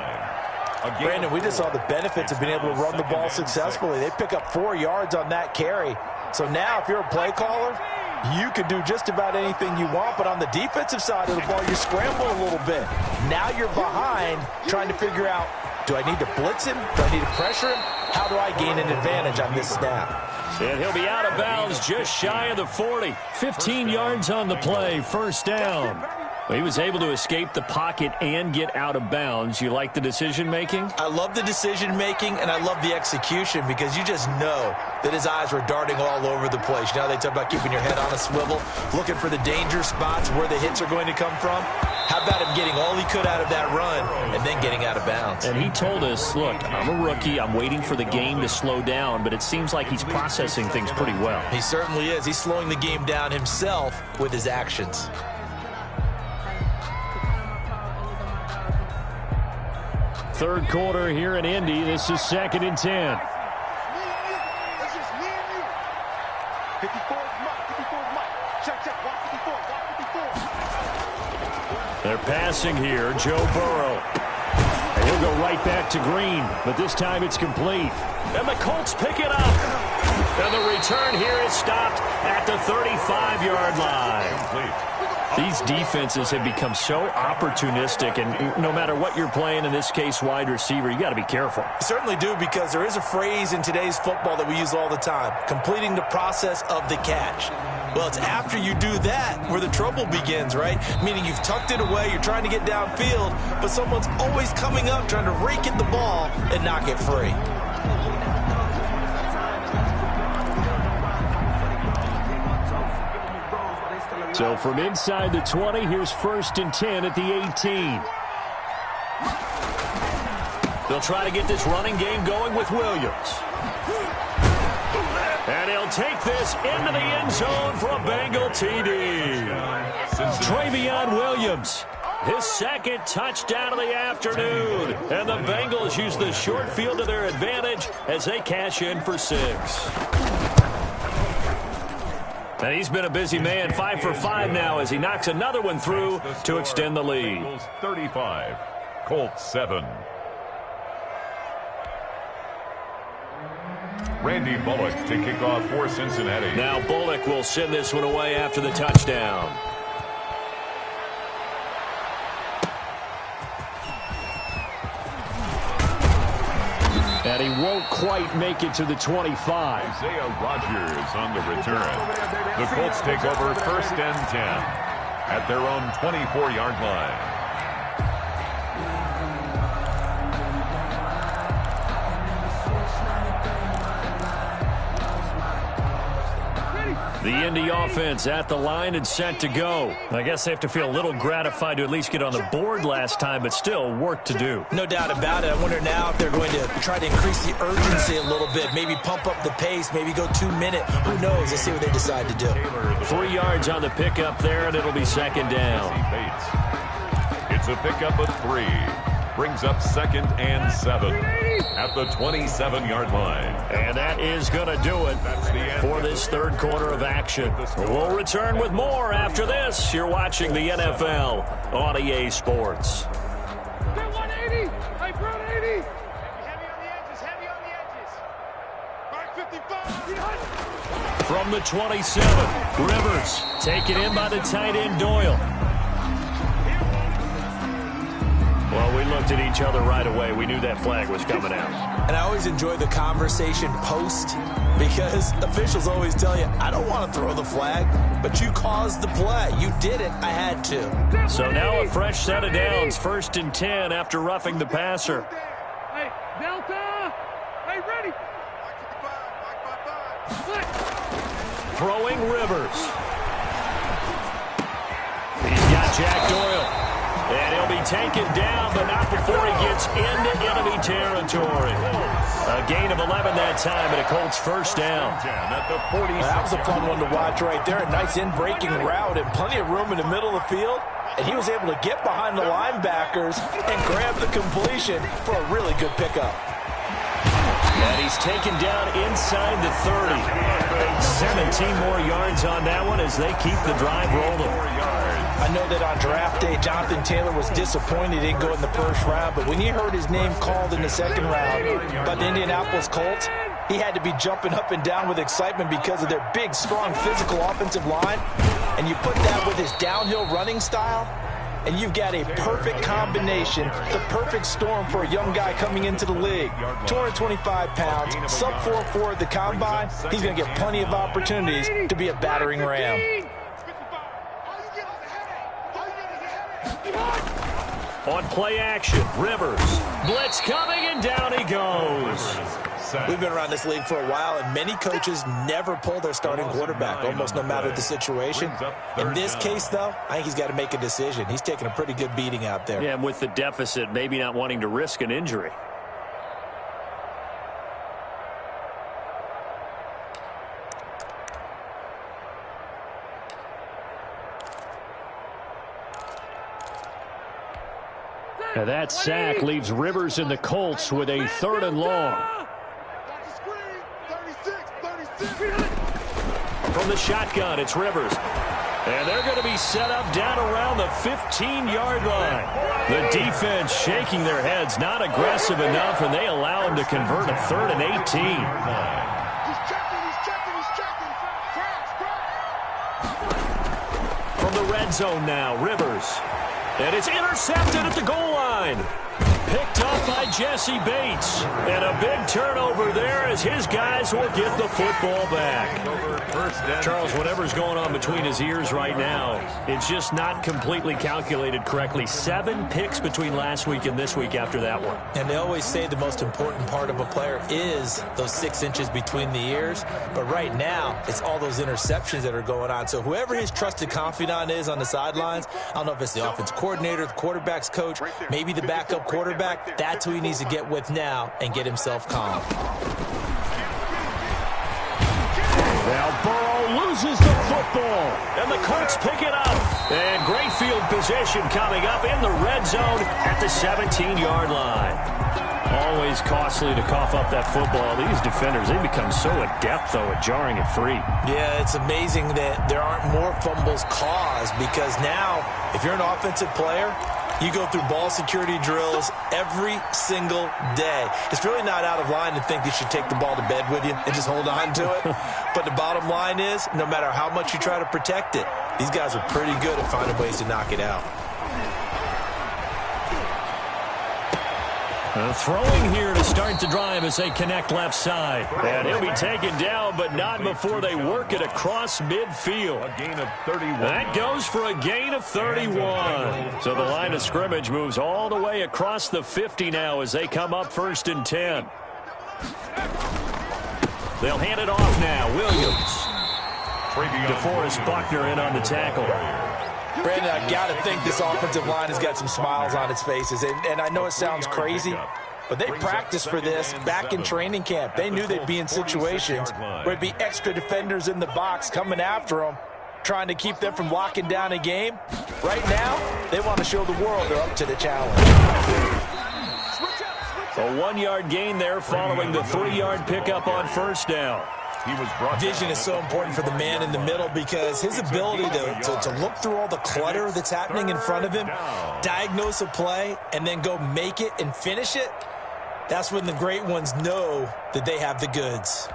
Brandon, we just saw the benefits of being able to run the ball successfully. They pick up 4 yards on that carry. So now if you're a play caller, you can do just about anything you want, but on the defensive side of the ball, you scramble a little bit. Now you're behind trying to figure out, do I need to blitz him? Do I need to pressure him? How do I gain an advantage on this snap? And he'll be out of bounds just shy of the 40. 15 yards on the play, first down. He was able to escape the pocket and get out of bounds. You like the decision-making? I love the decision-making, and I love the execution because you just know that his eyes were darting all over the place. You know, they talk about keeping your head on a swivel, looking for the danger spots where the hits are going to come from. How about him getting all he could out of that run and then getting out of bounds? And he told us, look, I'm a rookie. I'm waiting for the game to slow down, but it seems like he's processing things pretty well. He certainly is. He's slowing the game down himself with his actions. Third quarter here in Indy. This is 2nd and 10. This is me and you. 54 is Mike. 54 is Mike. Check. Watch 54. Watch 54. They're passing here. Joe Burrow. And he'll go right back to Green, but this time it's complete. And the Colts pick it up. And the return here is stopped at the 35-yard line. These defenses have become so opportunistic, and no matter what you're playing, in this case, wide receiver, you got to be careful. You certainly do, because there is a phrase in today's football that we use all the time, completing the process of the catch. Well, it's after you do that where the trouble begins, right? Meaning you've tucked it away, you're trying to get downfield, but someone's always coming up trying to rake at the ball and knock it free. So from inside the 20, here's 1st and 10 at the 18. They'll try to get this running game going with Williams. And he'll take this into the end zone for a Bengal TD. Travion Williams, his 2nd touchdown of the afternoon. And the Bengals use the short field to their advantage as they cash in for 6. And he's been a busy man, 5 for 5 now as he knocks another one through to extend the lead. 35, Colts 7. Randy Bullock to kick off for Cincinnati. Now Bullock will send this one away after the touchdown. And he won't quite make it to the 25. Isaiah Rodgers on the return. The Colts take over 1st and 10 at their own 24-yard line. The Indy offense at the line and set to go. I guess they have to feel a little gratified to at least get on the board last time, but still work to do. No doubt about it. I wonder now if they're going to try to increase the urgency a little bit, maybe pump up the pace, maybe go 2-minute. Who knows? Let's see what they decide to do. 3 yards on the pickup there, and it'll be 2nd down. It's a pickup of 3. Brings up 2nd and 7 at the 27-yard line. And that is going to do it for this 3rd quarter of action. We'll return with more after this. You're watching the NFL on EA Sports. 180. Hey, bro, 80. Heavy on the edges. Heavy on the edges. 55. From the 27, Rivers taken in by the tight end Doyle. Well, we looked at each other right away. We knew that flag was coming out. And I always enjoy the conversation post because officials always tell you, I don't want to throw the flag, but you caused the play. You did it. I had to. So now a fresh set of downs. 1st and 10 after roughing the passer. Hey, Delta. Hey, ready. Throwing Rivers. He's got Jack Doyle. And he'll be taken down, but not before he gets into enemy territory. A gain of 11 that time, and a Colts 1st down. That was a fun one to watch right there. A nice in-breaking route and plenty of room in the middle of the field. And he was able to get behind the linebackers and grab the completion for a really good pickup. And he's taken down inside the 30. 17 more yards on that one as they keep the drive rolling. I know that on draft day, Jonathan Taylor was disappointed he didn't go in the 1st round, but when he heard his name called in the 2nd round by the Indianapolis Colts, he had to be jumping up and down with excitement because of their big, strong, physical offensive line. And you put that with his downhill running style, and you've got a perfect combination, the perfect storm for a young guy coming into the league. 225 pounds, sub 4.4 at the combine. He's going to get plenty of opportunities to be a battering ram. On play action, Rivers. Blitz coming, and down he goes. We've been around this league for a while, and many coaches never pull their starting quarterback, almost no matter the situation. In this case, though, I think he's got to make a decision. He's taking a pretty good beating out there. Yeah, and with the deficit, maybe not wanting to risk an injury. Now that sack leaves Rivers and the Colts with a 3rd and long. From the shotgun, it's Rivers. And they're going to be set up down around the 15-yard line. The defense shaking their heads, not aggressive enough, and they allow him to convert a 3rd and 18. From the red zone now, Rivers. And it's intercepted at the goal line. picked up by Jesse Bates. And a big turnover there as his guys will get the football back. Charles, whatever's going on between his ears right now, it's just not completely calculated correctly. 7 picks between last week and this week after that one. And they always say the most important part of a player is those 6 inches between the ears. But right now, it's all those interceptions that are going on. So whoever his trusted confidant is on the sidelines, I don't know if it's the offense coordinator, the quarterback's coach, maybe the backup quarterback, that's who he needs to get with now and get himself calm. Now Burrow loses the football, and the Colts pick it up. And great field position coming up in the red zone at the 17-yard line. Always costly to cough up that football. These defenders, they become so adept, though, at jarring it free. Yeah, it's amazing that there aren't more fumbles caused because now, if you're an offensive player, you go through ball security drills every single day. It's really not out of line to think you should take the ball to bed with you and just hold on to it. But the bottom line is, no matter how much you try to protect it, these guys are pretty good at finding ways to knock it out. Throwing here to start the drive as they connect left side. And he'll be taken down, but not before they work it across midfield. A gain of 31. That goes for a gain of 31. So the line of scrimmage moves all the way across the 50 now as they come up 1st and 10. They'll hand it off now. Williams. DeForest Buckner in on the tackle. Brandon, I got to think this offensive line has got some smiles on its faces. And I know it sounds crazy, but they practiced for this back in training camp. They knew they'd be in situations where it'd be extra defenders in the box coming after them, trying to keep them from locking down a game. Right now, they want to show the world they're up to the challenge. A 1-yard gain there following the 3-yard pickup on 1st down. Vision is so important for the man in the middle because his ability to look through all the clutter that's happening in front of him, diagnose a play, and then go make it and finish it, that's when the great ones know that they have the goods.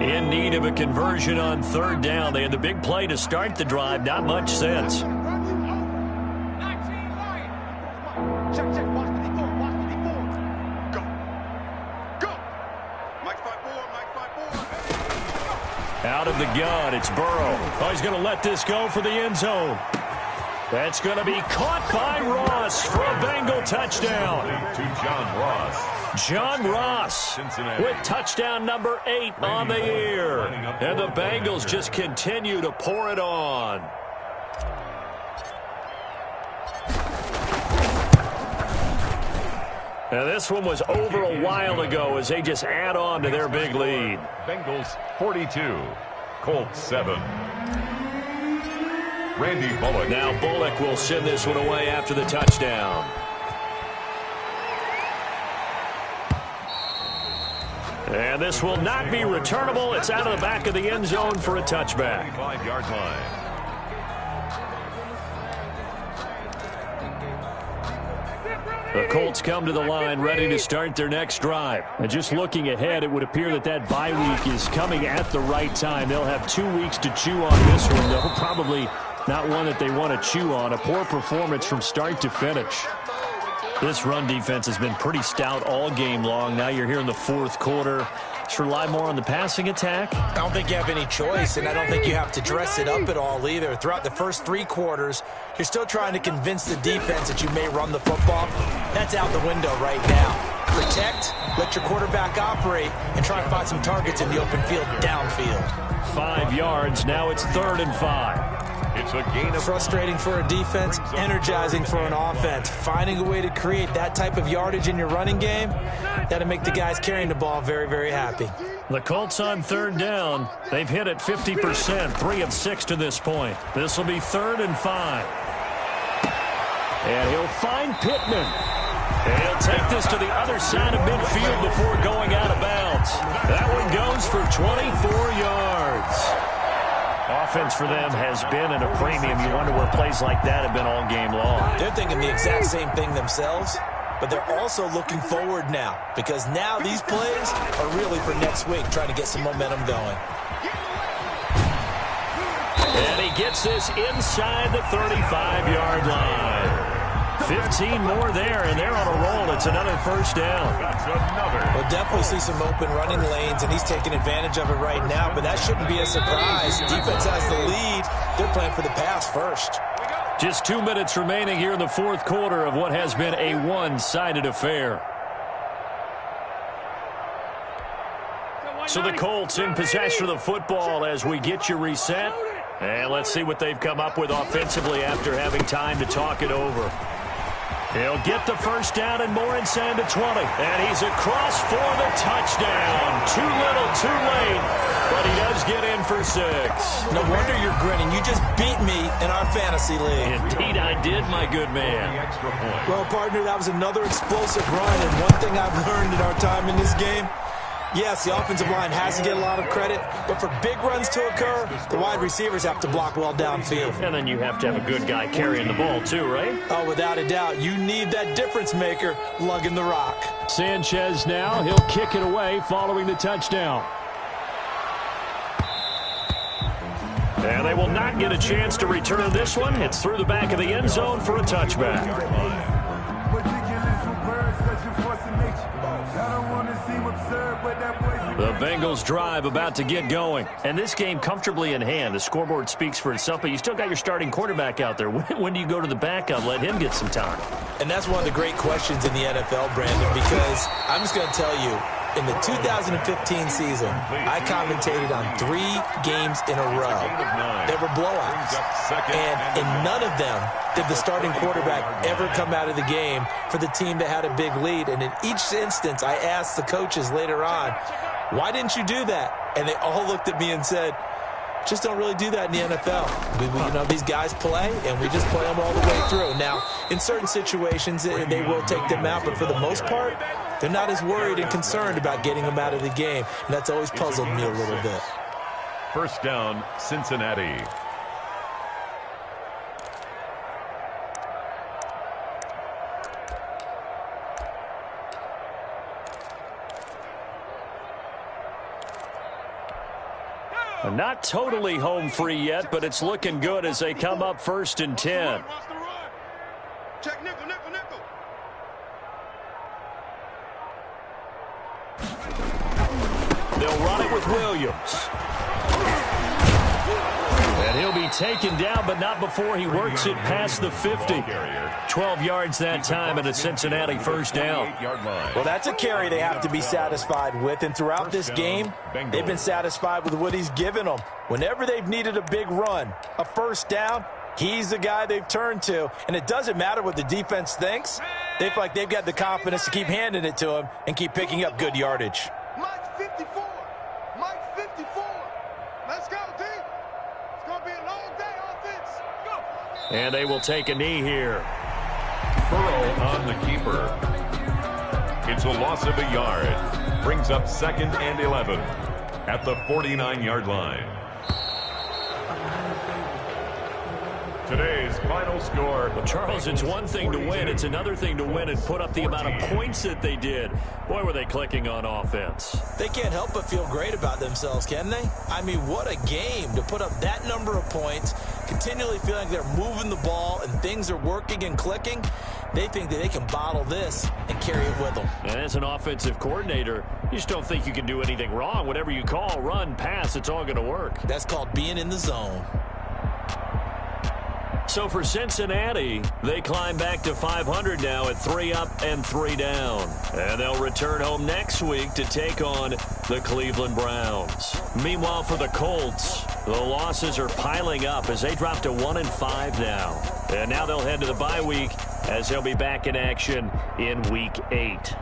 In need of a conversion on 3rd down. They had the big play to start the drive. Not much sense. Out of the gun, it's Burrow. Oh, he's going to let this go for the end zone. That's going to be caught by Ross for a Bengal touchdown. To John Ross. John Ross with touchdown number 8 on the year. And the Bengals just continue to pour it on. Now this one was over a while ago as they just add on to their big lead. Bengals 42, Colts 7. Randy Bullock. Now Bullock will send this one away after the touchdown. And this will not be returnable. It's out of the back of the end zone for a touchback. 5-yard line. The Colts come to the line ready to start their next drive. And just looking ahead, it would appear that that bye week is coming at the right time. They'll have 2 weeks to chew on this one, though. Probably not one that they want to chew on. A poor performance from start to finish. This run defense has been pretty stout all game long. Now you're here in the 4th quarter. Just rely more on the passing attack. I don't think you have any choice, and I don't think you have to dress it up at all either. Throughout the first 3 quarters, you're still trying to convince the defense that you may run the football. That's out the window right now. Protect, let your quarterback operate, and try to find some targets in the open field downfield. 5 yards. Now it's 3rd and 5. It's a gain of... Frustrating for a defense, energizing for an offense. Finding a way to create that type of yardage in your running game, that'll make the guys carrying the ball very, very happy. The Colts on 3rd down. They've hit it 50%, 3 of 6 to this point. This will be 3rd and 5. And he'll find Pittman. And he'll take this to the other side of midfield before going out of bounds. That one goes for 24 yards. Offense for them has been at a premium. You wonder where plays like that have been all game long. They're thinking the exact same thing themselves, but they're also looking forward now because now these plays are really for next week, trying to get some momentum going. And he gets this inside the 35-yard line. 15 more there, and they're on a roll. It's another first down. That's another. We'll definitely see some open running lanes, and he's taking advantage of it right now, but that shouldn't be a surprise. Defense has the lead. They're playing for the pass first. Just 2 minutes remaining here in the fourth quarter of what has been a one-sided affair. So the Colts in possession of the football as we get you reset. And let's see what they've come up with offensively after having time to talk it over. He'll get the first down and more inside the 20. And he's across for the touchdown. Too little, too late. But he does get in for 6. No wonder you're grinning. You just beat me in our fantasy league. Indeed I did, my good man. Extra point. Well, partner, that was another explosive run. And one thing I've learned in our time in this game, yes, the offensive line has to get a lot of credit, but for big runs to occur, the wide receivers have to block well downfield. And then you have to have a good guy carrying the ball too, right? Oh, without a doubt. You need that difference maker lugging the rock. Sanchez now, he'll kick it away following the touchdown. And they will not get a chance to return this one. It's through the back of the end zone for a touchback. The Bengals drive about to get going. And this game comfortably in hand. The scoreboard speaks for itself, but you still got your starting quarterback out there. When do you go to the backup? Let him get some time. And that's one of the great questions in the NFL, Brandon, because I'm just going to tell you, in the 2015 season, I commentated on 3 games in a row. They were blowouts. And in none of them did the starting quarterback ever come out of the game for the team that had a big lead. And in each instance, I asked the coaches later on, why didn't you do that? And they all looked at me and said, just don't really do that in the NFL. These guys play, and we just play them all the way through. Now, in certain situations, they will take them out, but for the most part, they're not as worried and concerned about getting them out of the game, and that's always puzzled me a little bit. First down, Cincinnati. Not totally home free yet, but it's looking good as they come up 1st and 10. Check nickel, nickel, nickel. They'll run it with Williams. And he'll be taken down, but not before he works it past the 50. 12 yards that time and a Cincinnati first down. Well, that's a carry they have to be satisfied with, and throughout this game, they've been satisfied with what he's given them. Whenever they've needed a big run, a first down, he's the guy they've turned to, and it doesn't matter what the defense thinks. They feel like they've got the confidence to keep handing it to him and keep picking up good yardage. Mike 54. Mike 54. Let's go, D. It's going to be a long day, offense. Go. And they will take a knee here. Burrow on the keeper. It's a loss of a yard. Brings up 2nd and 11 at the 49-yard line. Today's final score. Well, Charles, it's one thing to win. It's another thing to win and put up the amount of points that they did. Boy, were they clicking on offense. They can't help but feel great about themselves, can they? I mean, what a game to put up that number of points, continually feeling like they're moving the ball and things are working and clicking. They think that they can bottle this and carry it with them. And as an offensive coordinator, you just don't think you can do anything wrong. Whatever you call, run, pass, it's all going to work. That's called being in the zone. So for Cincinnati, they climb back to 500 now at 3 up and 3 down. And they'll return home next week to take on the Cleveland Browns. Meanwhile, for the Colts, the losses are piling up as they drop to 1-5 now. And now they'll head to the bye week as they'll be back in action in Week 8.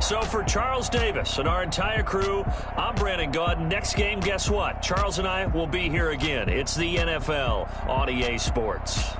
So for Charles Davis and our entire crew, I'm Brandon Gaudin. Next game, guess what? Charles and I will be here again. It's the NFL on EA Sports.